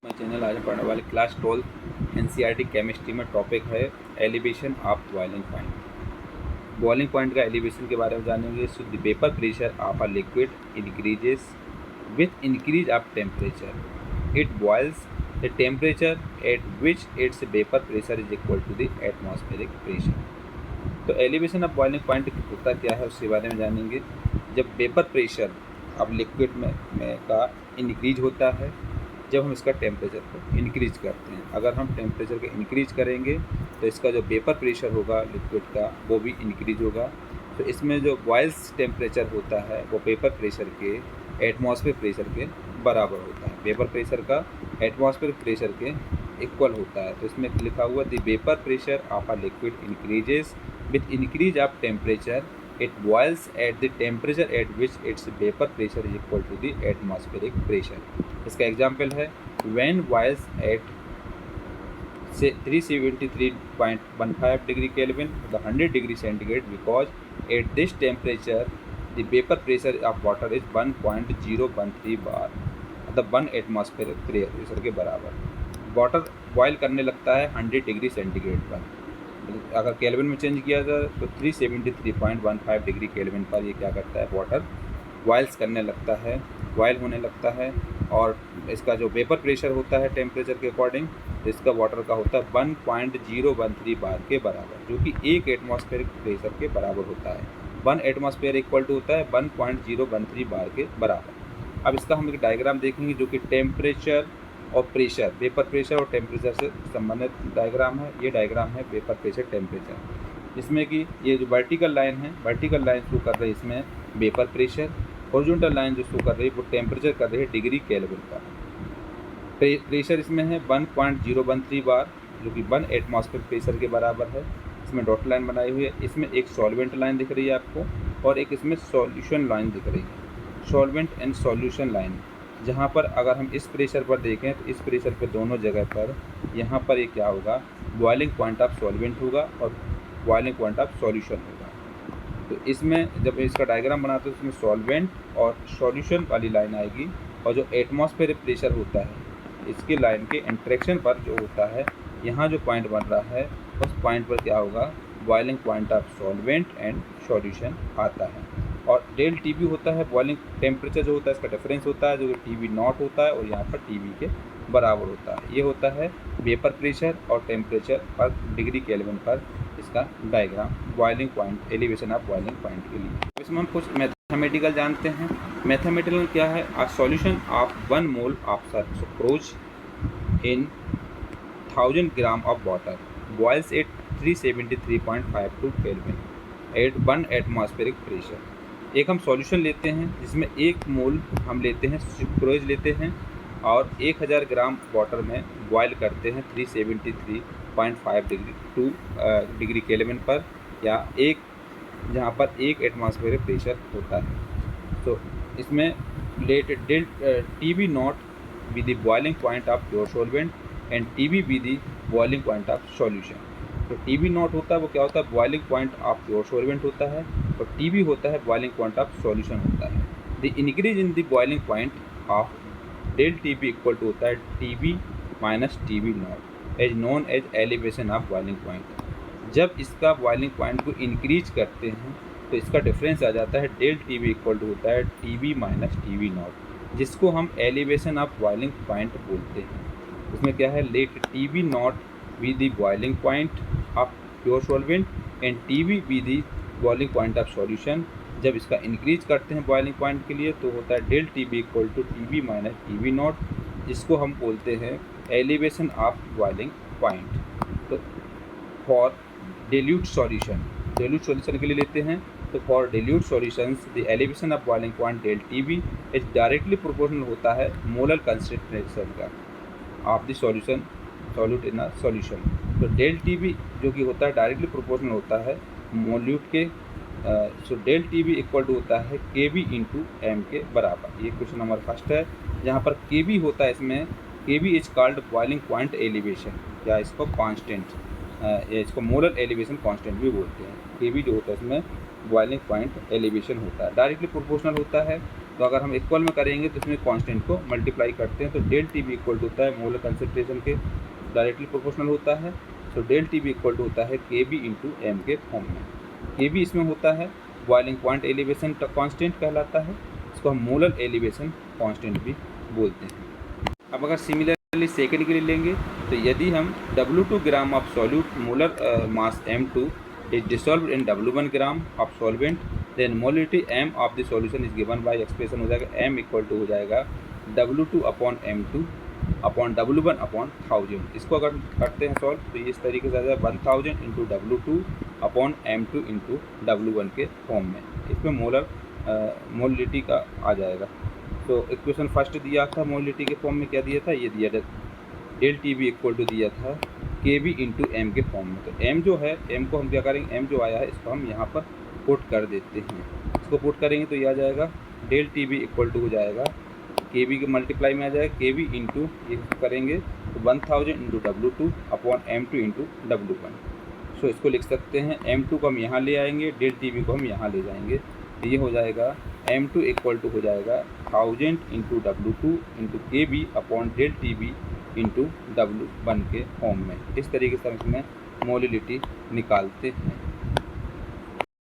मैं चैनल आज पढ़ने वाले क्लास 12 एनसीईआरटी केमिस्ट्री में टॉपिक है elevation of boiling point. Boiling point का एलिवेशन के बारे में जानेंगे। So the vapour pressure of a liquid increases with increase of temperature. It boils the temperature at which its vapour pressure is equal to the atmospheric pressure. तो elevation of boiling point होता क्या है उसके बारे में जानेंगे। जब vapour pressure अब लिक्विड में का इंक्रीज होता है, जब हम इसका टेम्परेचर को इंक्रीज करते हैं। अगर हम टेम्परेचर को इंक्रीज करेंगे तो इसका जो वेपर प्रेशर होगा लिक्विड का वो भी इंक्रीज होगा। तो इसमें जो बॉइल्स टेम्परेचर होता है वो वेपर प्रेशर के एटमॉस्फेयर प्रेशर के बराबर होता है। वेपर प्रेशर का एटमॉस्फेयर प्रेशर के इक्वल होता है। तो इसमें लिखा हुआ the vapour pressure of a liquid increases with increase of temperature. It boils at the temperature at which its vapour pressure is equal to the atmospheric pressure. इसका example है when boils at से 373.15 degree kelvin 100 degree centigrade because at this temperature the vapour pressure of water is 1.013 बार, मतलब 1 atmosphere pressure के बराबर। Water boil करने लगता है 100 degree centigrade पर। अगर केल्विन में चेंज किया जाए तो 373.15 डिग्री केल्विन पर ये क्या करता है, वाटर बॉयल्स करने लगता है, बॉयल होने लगता है। और इसका जो वेपर प्रेशर होता है टेम्परेचर के अकॉर्डिंग, तो इसका वाटर का होता है 1.013 बार के बराबर, जो कि 1 एटमॉस्फेरिक प्रेशर के बराबर होता है। 1 एटमॉस्फेयर इक्वल टू होता है 1.013 बार के बराबर। अब इसका हम एक डायग्राम देखेंगे जो कि टेम्परेचर और प्रेशर, वेपर प्रेशर और टेम्परेचर से संबंधित डायग्राम है। ये डायग्राम है वेपर प्रेशर टेम्परेचर, जिसमें कि ये जो वर्टिकल लाइन है, वर्टिकल लाइन शो कर रही है इसमें वेपर प्रेशर, हॉरिजॉन्टल लाइन जो शो कर रही है वो टेम्परेचर कर रही है डिग्री केल्विन का। प्रेशर इसमें है 1.013 बार, जो कि 1 एटमॉस्फेयर प्रेशर के बराबर है। इसमें डॉट लाइन बनाई हुई है। इसमें एक सॉल्वेंट लाइन दिख रही है आपको और एक इसमें सॉल्यूशन लाइन दिख रही है, सॉल्वेंट एंड सॉल्यूशन लाइन। जहाँ पर अगर हम इस प्रेशर पर देखें तो इस प्रेशर पर दोनों जगह पर यहाँ पर ये क्या होगा, बॉइलिंग पॉइंट ऑफ सॉल्वेंट होगा और बॉइलिंग पॉइंट ऑफ सॉल्यूशन होगा। तो इसमें जब इसका डायग्राम बनाते हैं तो इसमें सॉल्वेंट और सॉल्यूशन वाली लाइन आएगी, और जो एटमॉस्फेयर प्रेशर होता है इसकी लाइन के इंटरेक्शन पर जो होता है, यहाँ जो पॉइंट बन रहा है उस पॉइंट पर क्या होगा, boiling point of solvent and solution आता है। और डेल टी बी होता है बॉइलिंग टेम्परेचर जो होता है, इसका डिफरेंस होता है जो कि टी बी नॉट होता है और यहाँ पर टी बी के बराबर होता है। ये होता है वेपर प्रेशर और टेम्परेचर पर डिग्री केल्विन पर इसका diagram boiling point, elevation of boiling point के लिए। इसमें हम कुछ मैथमेटिकल जानते हैं। मैथमेटिकल क्या है, a solution of 1 mole of sucrose in 1000 gram of water boils at 373.52 kelvin at 1 atmospheric pressure. एक हम सॉल्यूशन लेते हैं जिसमें 1 मोल हम लेते हैं सुक्रोज लेते हैं और 1000 ग्राम वाटर में बॉयल करते हैं 373.5 डिग्री केल्विन पर, या एक जहाँ पर 1 एटमॉस्फेरिक प्रेशर होता है। तो इसमें let del T B nought with the boiling point of pure solvent and T B with the boiling point of solution. तो टी बी नॉट होता है वो क्या होता है, boiling point of pure solvent होता है, और टी बी होता है बॉइलिंग पॉइंट ऑफ सॉल्यूशन होता है। The increase in the boiling point of del T B equal to होता है T B minus T B nought as known as elevation of boiling point. जब इसका boiling point को increase करते हैं तो इसका डिफरेंस आ जाता है del T B equal to होता है T B minus T B nought, जिसको हम एलिवेशन ऑफ बॉइलिंग पॉइंट बोलते हैं। इसमें क्या है, let T B nought be the boiling point of pure solvent and T B be the boiling point of solution. जब इसका इंक्रीज करते हैं बॉइलिंग पॉइंट के लिए तो होता है del T B equal to T B minus T B nought, जिसको हम बोलते हैं एलिवेशन ऑफ बॉइलिंग पॉइंट। तो for dilute solution, dilute solution के लिए लेते हैं तो for dilute solutions the elevation of boiling point del T B is directly proportional होता है मोलर कंसंट्रेशन का of the solution solute in a solution. तो डेल टी बी जो कि होता है डायरेक्टली प्रोपोर्शनल होता है मोल्यूट के। So del T B equal to होता है के बी इंटू एम के बराबर। ये क्वेश्चन नंबर फर्स्ट है, जहाँ पर के बी होता है, इसमें K B is called boiling point elevation, या इसको कांस्टेंट, इसको मोलर एलिवेशन कांस्टेंट भी बोलते हैं। के बी जो होता है इसमें बॉइलिंग पॉइंट एलिवेशन होता है, डायरेक्टली प्रोपोर्शनल होता है तो अगर हम इक्वल में करेंगे तो इसमें कांस्टेंट को मल्टीप्लाई करते हैं, तो del T B equal to होता है मोलर कंसंट्रेशन के डायरेक्टली प्रोपोर्शनल होता है। So del T B equal to होता है के बी इंटू एम के फॉर्म में। के बी इसमें होता है बॉइलिंग पॉइंट एलिवेशन कांस्टेंट कहलाता है, इसको हम मोलर एलिवेशन कांस्टेंट भी बोलते हैं। अब अगर सिमिलरली सेकेंड के लिए लेंगे तो यदि हम W2 gram of solute molar mass M2 is dissolved in W1 gram of solvent, then molality M of the solution is given by expression हो जाएगा M इक्वल टू हो जाएगा W2 upon M2 upon W1 upon 1000। इसको अगर करते हैं solve तो इस तरीके से आ जाएगा 1000 into W2 upon M2 into W1 के फॉर्म में। इसमें मोलिटी का आ जाएगा। तो इक्वेशन फर्स्ट दिया था मोलिटी के फॉर्म में, क्या दिया था, ये दिया था del T B equal to दिया था के बी इंटू एम के फॉर्म में। तो एम जो है, एम को हम क्या करेंगे, एम जो आया है इसको हम यहाँ पर पुट कर देते हैं। इसको पुट करेंगे तो ये आ जाएगा del T B equal to हो जाएगा के बी के मल्टीप्लाई में आ जाएगा के बी इंटू ये करेंगे तो 1000 into W2 upon M2 into W1। सो इसको लिख सकते हैं M2 को हम यहाँ ले आएंगे, डेल टी बी को हम यहाँ ले जाएंगे, तो ये हो जाएगा M2 इक्वल टू हो जाएगा 1000 into W2 into K B upon del T B into W1 के फॉर्म में। इस तरीके से हम इसमें मोलिलिटी निकालते हैं।